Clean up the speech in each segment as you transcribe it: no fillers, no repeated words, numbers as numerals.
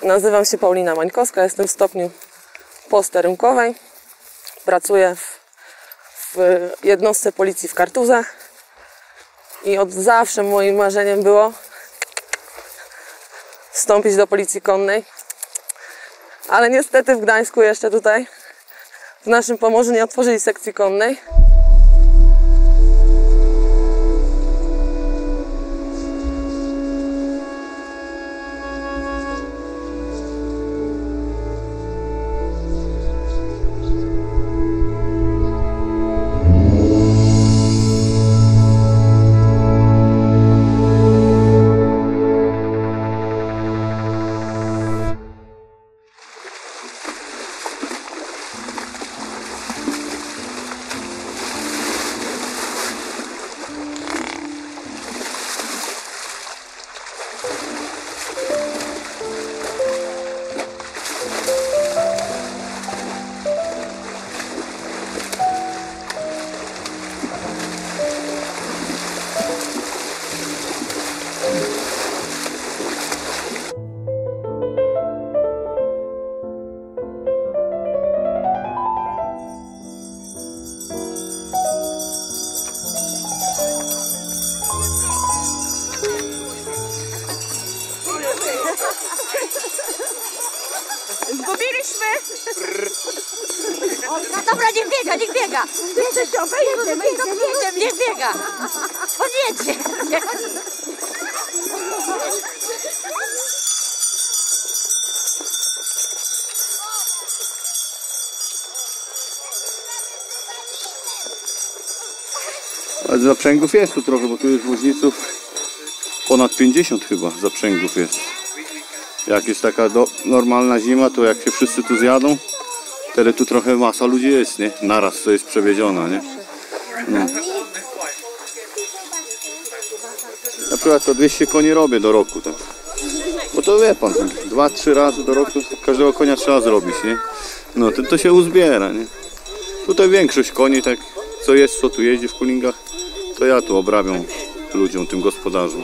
Nazywam się Paulina Mańkowska, jestem w stopniu posterunkowej. Pracuję w jednostce policji w Kartuzach i od zawsze moim marzeniem było wstąpić do policji konnej. Ale niestety w Gdańsku jeszcze tutaj, w naszym Pomorzu, nie otworzyli sekcji konnej. Zgubiliśmy! No dobra, niech biega, niech biega! Niech biega! On jedzie! Ale zaprzęgów jest tu trochę, bo tu jest woźniców ponad 50 chyba zaprzęgów jest. Jak jest taka normalna zima, to jak się wszyscy tu zjadą, wtedy tu trochę masa ludzi jest, nie? Naraz to jest przewiedziona, nie? No. Na przykład to 200 koni robię do roku, tak? Bo to wie pan, 2-3 razy do roku każdego konia trzeba zrobić, nie? No to się uzbiera, nie? Tutaj większość koni, tak co jest, co tu jeździ w Kulingach, to ja tu obrabiam ludziom, tym gospodarzom.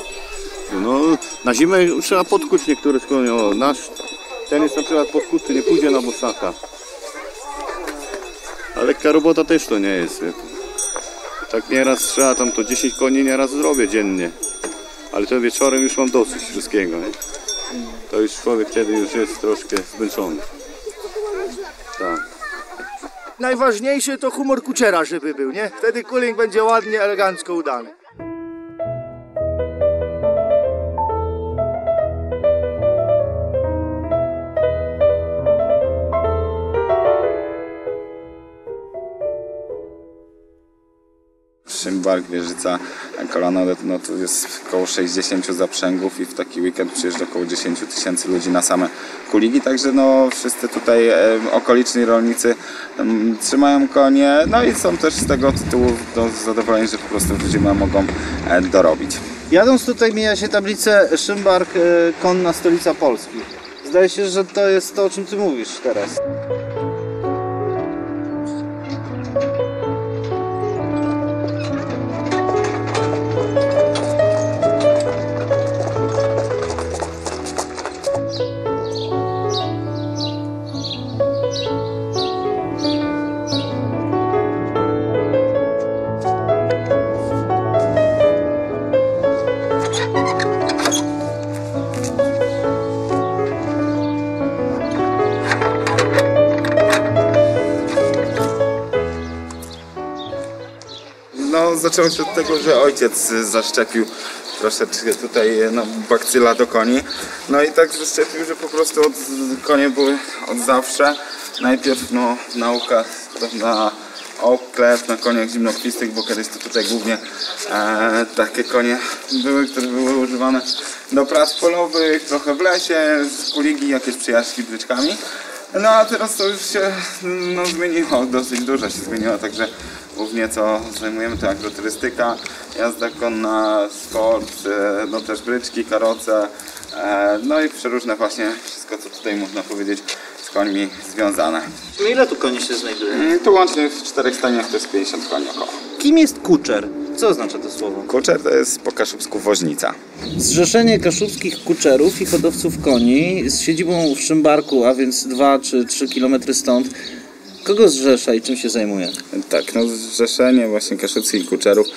No, na zimę trzeba podkuć niektóre konie. O, nasz, ten jest na przykład podkuty, nie pójdzie na bosaka. A lekka robota też to nie jest. Tak nieraz trzeba tam to 10 koni nieraz zrobię dziennie. Ale to wieczorem już mam dosyć wszystkiego. Nie? To już człowiek wtedy już jest troszkę zmęczony. Tak. Najważniejsze to humor kuczera, żeby był, nie? Wtedy kuling będzie ładnie, elegancko udany. Szymbark, Wieżyca, Kolano, no tu jest około 60 zaprzęgów i w taki weekend przyjeżdża około 10 000 ludzi na same kuligi, także no wszyscy tutaj okoliczni rolnicy trzymają konie, no i są też z tego tytułu zadowoleni, że po prostu w zimę mogą dorobić. Jadąc tutaj mija się tablicę Szymbark, konna stolica Polski. Zdaje się, że to jest to, o czym ty mówisz teraz. No, zaczęło się od tego, że ojciec zaszczepił troszeczkę tutaj bakcyla do koni. No i tak zaszczepił, że po prostu konie były od zawsze. Najpierw nauka na oklew, na koniach zimnokrwistych, bo kiedyś to tutaj głównie takie konie były, które były używane do prac polowych, trochę w lesie, z kuligi, jakieś przejażdżki bryczkami. No a teraz to już się zmieniło, dosyć dużo się zmieniło, także głównie co zajmujemy to agroturystyka, jazda konna, sport, no też bryczki, karoce, no i przeróżne właśnie wszystko co tutaj można powiedzieć z końmi związane. Ile tu koni się znajduje? Tu łącznie w 4 stajniach to jest 50 koni około. Kim jest kuczer? Co oznacza to słowo? Kuczer to jest po kaszubsku woźnica. Zrzeszenie kaszubskich kuczerów i hodowców koni z siedzibą w Szymbarku, a więc 2 czy 3 km stąd. Kogo zrzesza i czym się zajmuje? Tak, no zrzeszenie właśnie kaszubskich kuczerów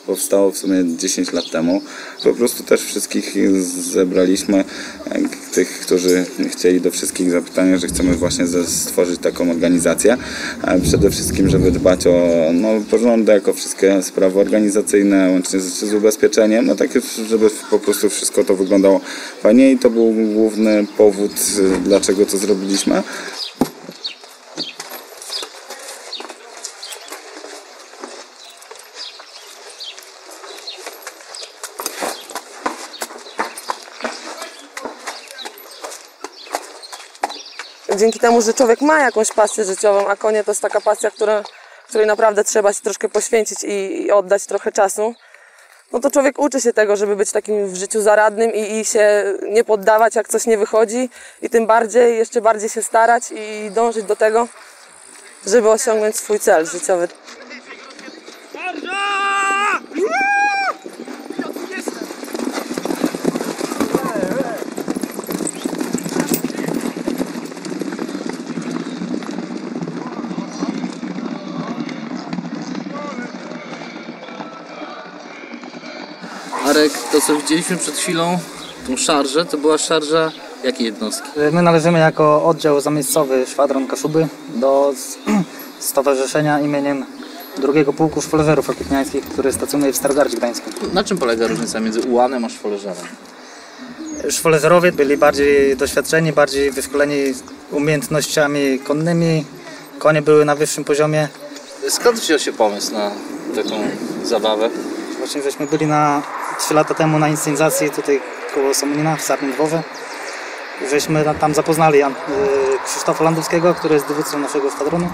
powstało w sumie 10 lat temu. Po prostu też wszystkich zebraliśmy, tych, którzy chcieli, do wszystkich zapytania, że chcemy właśnie stworzyć taką organizację. Przede wszystkim, żeby dbać o porządek, o wszystkie sprawy organizacyjne, łącznie z ubezpieczeniem, no tak, żeby po prostu wszystko to wyglądało fajnie i to był główny powód, dlaczego to zrobiliśmy. Dzięki temu, że człowiek ma jakąś pasję życiową, a konie to jest taka pasja, której naprawdę trzeba się troszkę poświęcić i oddać trochę czasu, no to człowiek uczy się tego, żeby być takim w życiu zaradnym i się nie poddawać, jak coś nie wychodzi, i tym bardziej, jeszcze bardziej się starać i dążyć do tego, żeby osiągnąć swój cel życiowy. Arek, to co widzieliśmy przed chwilą, tą szarżę, to była szarża jakiej jednostki? My należymy jako oddział zamiejscowy Szwadron Kaszuby do stowarzyszenia imieniem II Pułku Szwoleżerów Okutniańskich, który stacjonuje w Starogardzie Gdańskim. Na czym polega różnica między ułanem a szwoleżerem? Szwoleżerowie byli bardziej doświadczeni, bardziej wyszkoleni umiejętnościami konnymi, konie były na wyższym poziomie. Skąd wziął się pomysł na taką zabawę? Właśnie żeśmy byli 3 lata temu na inscenizacji tutaj koło Somonina w Sarnym Dworze. Żeśmy tam zapoznali Krzysztofa Landowskiego, który jest dowódcą naszego szwadronu,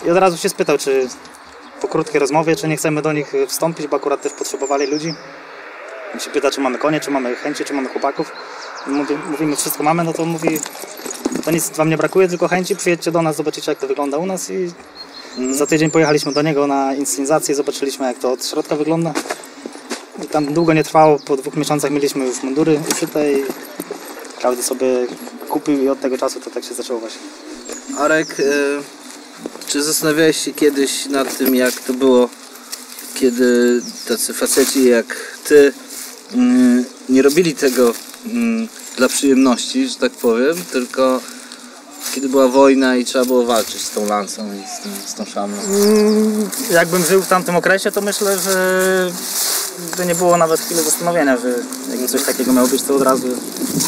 i od razu się spytał, czy po krótkiej rozmowie, czy nie chcemy do nich wstąpić, bo akurat też potrzebowali ludzi. I się pyta, czy mamy konie, czy mamy chęci, czy mamy chłopaków. Mówimy, wszystko mamy, no to mówi, to nic wam nie brakuje, tylko chęci, przyjedźcie do nas, zobaczycie, jak to wygląda u nas. I za tydzień pojechaliśmy do niego na inscenizację, zobaczyliśmy, jak to od środka wygląda. I tam długo nie trwało, po 2 miesiącach mieliśmy już mundury uszyte i każdy sobie kupił, i od tego czasu to tak się zaczęło właśnie. Arek, czy zastanawiałeś się kiedyś nad tym, jak to było, kiedy tacy faceci jak ty nie robili tego dla przyjemności, że tak powiem, tylko kiedy była wojna i trzeba było walczyć z tą lancą i z tą szamą? Jakbym żył w tamtym okresie, to myślę, że by nie było nawet chwili zastanowienia, że jakby coś takiego miało być, to od razu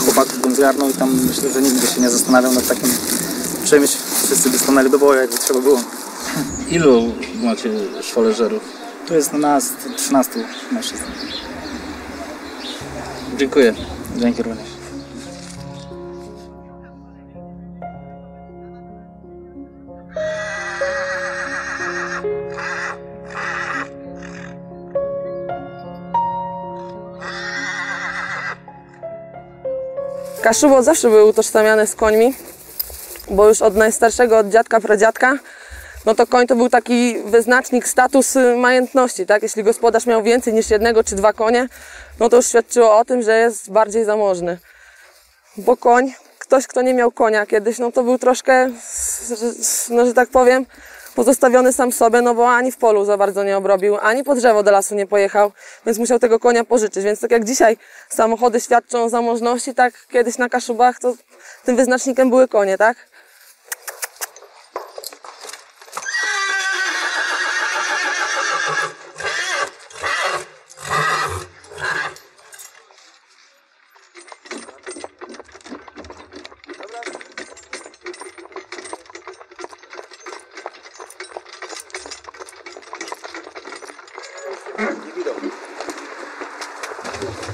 chłopaków bym zgarnął i tam myślę, że nikt by się nie zastanawiał nad takim czymś. Wszyscy by stanęli do boju, jakby trzeba było. Ilu macie szwoleżerów? Tu jest nas 13 mężczyzn. Dziękuję. Dzięki również. Kaszubo zawsze były utożsamiane z końmi, bo już od najstarszego, od dziadka, pradziadka, no to koń to był taki wyznacznik, status majętności, tak? Jeśli gospodarz miał więcej niż 1 czy 2 konie, no to już świadczyło o tym, że jest bardziej zamożny. Bo koń, ktoś, kto nie miał konia kiedyś, no to był troszkę, no że tak powiem, pozostawiony sam sobie, no bo ani w polu za bardzo nie obrobił, ani po drzewo do lasu nie pojechał, więc musiał tego konia pożyczyć. Więc tak jak dzisiaj samochody świadczą o zamożności, tak kiedyś na Kaszubach to tym wyznacznikiem były konie, tak?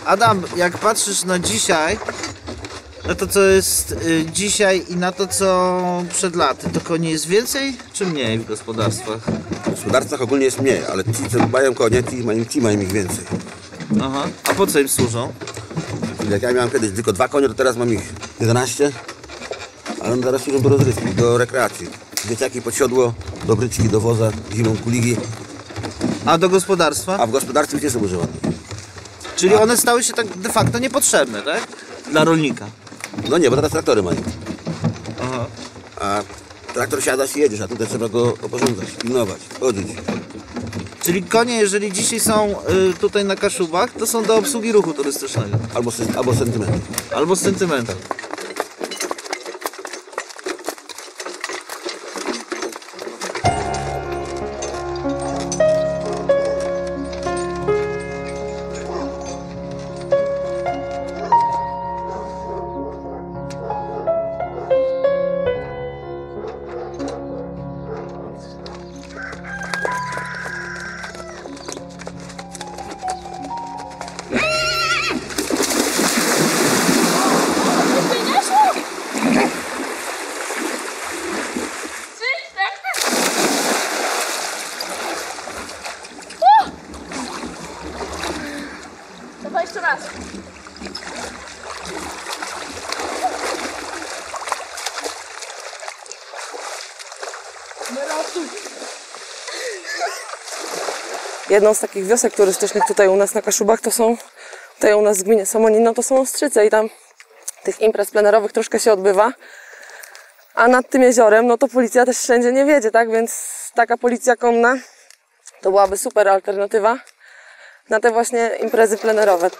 Adam, jak patrzysz na dzisiaj, na to co jest dzisiaj i na to co przed laty, to koni jest więcej czy mniej w gospodarstwach? W gospodarstwach ogólnie jest mniej, ale ci, co mają konie, ci mają ich więcej. Aha. A po co im służą? Jak ja miałem kiedyś tylko 2 konie, to teraz mam ich 11, ale one teraz służą do rozrywki, do rekreacji. Dzieciaki pod siodło, do bryczki, do woza, zimą kuligi. A do gospodarstwa? A w gospodarstwie już nie są używane. Czyli one stały się tak de facto niepotrzebne, tak? Dla rolnika. No nie, bo teraz traktory mają. Aha. A traktor siadasz i jedziesz, a tutaj trzeba go oporządzać, pilnować, chodzić. Czyli konie, jeżeli dzisiaj są tutaj na Kaszubach, to są do obsługi ruchu turystycznego. Albo sentymentu. Albo z sentymentem. Chyba jeszcze raz. Jedną z takich wiosek turystycznych tutaj u nas na Kaszubach to są, tutaj u nas w gminie Somonino, to są Ostrzyce i tam tych imprez plenerowych troszkę się odbywa. A nad tym jeziorem, no to policja też wszędzie nie wiedzie, tak? Więc taka policja konna to byłaby super alternatywa na te właśnie imprezy plenerowe.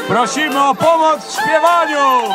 Prosimy o pomoc w śpiewaniu!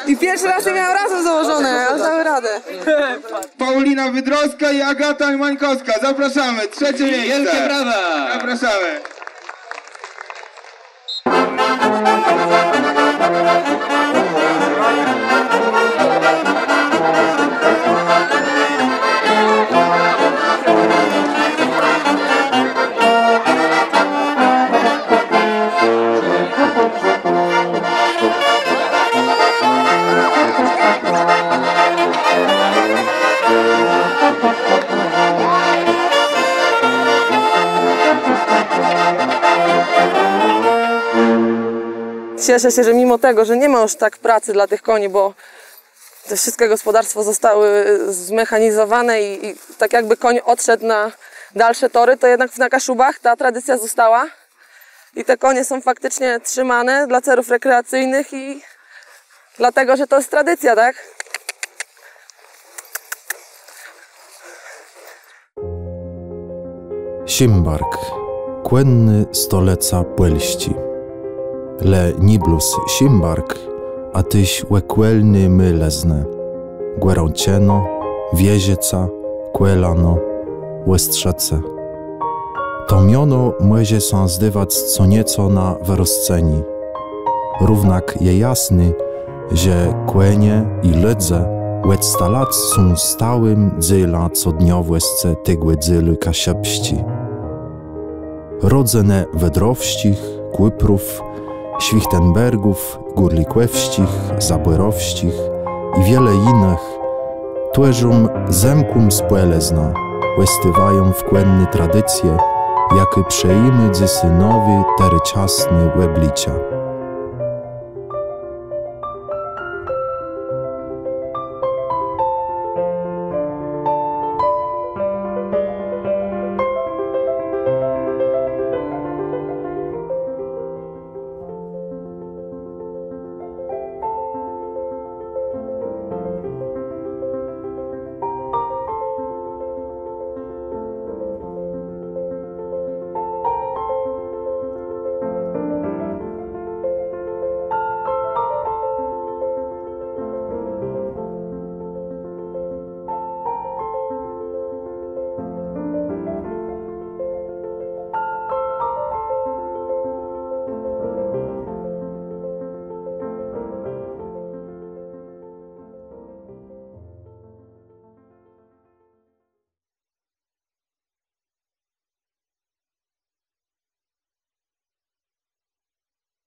I pierwszy raz nie miałam razem założone, ale dały radę. Paulina Wydrowska i Agata Mańkowska. Zapraszamy, trzecie miejsce. Wielkie brawa! Zapraszamy. Cieszę się, że mimo tego, że nie ma już tak pracy dla tych koni, bo te wszystkie gospodarstwa zostały zmechanizowane i tak jakby koń odszedł na dalsze tory, to jednak na Kaszubach ta tradycja została i te konie są faktycznie trzymane dla celów rekreacyjnych i dlatego, że to jest tradycja, tak? Simbark, kłenny stoleca Płelści. Le niblus Simbark, a tyś łekłelny mylezne. Guerącieno, Wiezica, Kłelano, Łestrzece. To miono może się zdywać co nieco na wyrosceni. Równak je jasny, że kłenie i lydze łed lat są stałym dzyla codniowłesce tygłe dzyly kasiepści. Rodzene Wedrowścich, Kłyprów, Schwichtenbergów, Górlikwewścich, Zabłerowścich i wiele innych tłeżą zemkum spłelezna, łestywają wkłenny tradycje, jakie przeimy dzy synowi teryciasny łeblicia.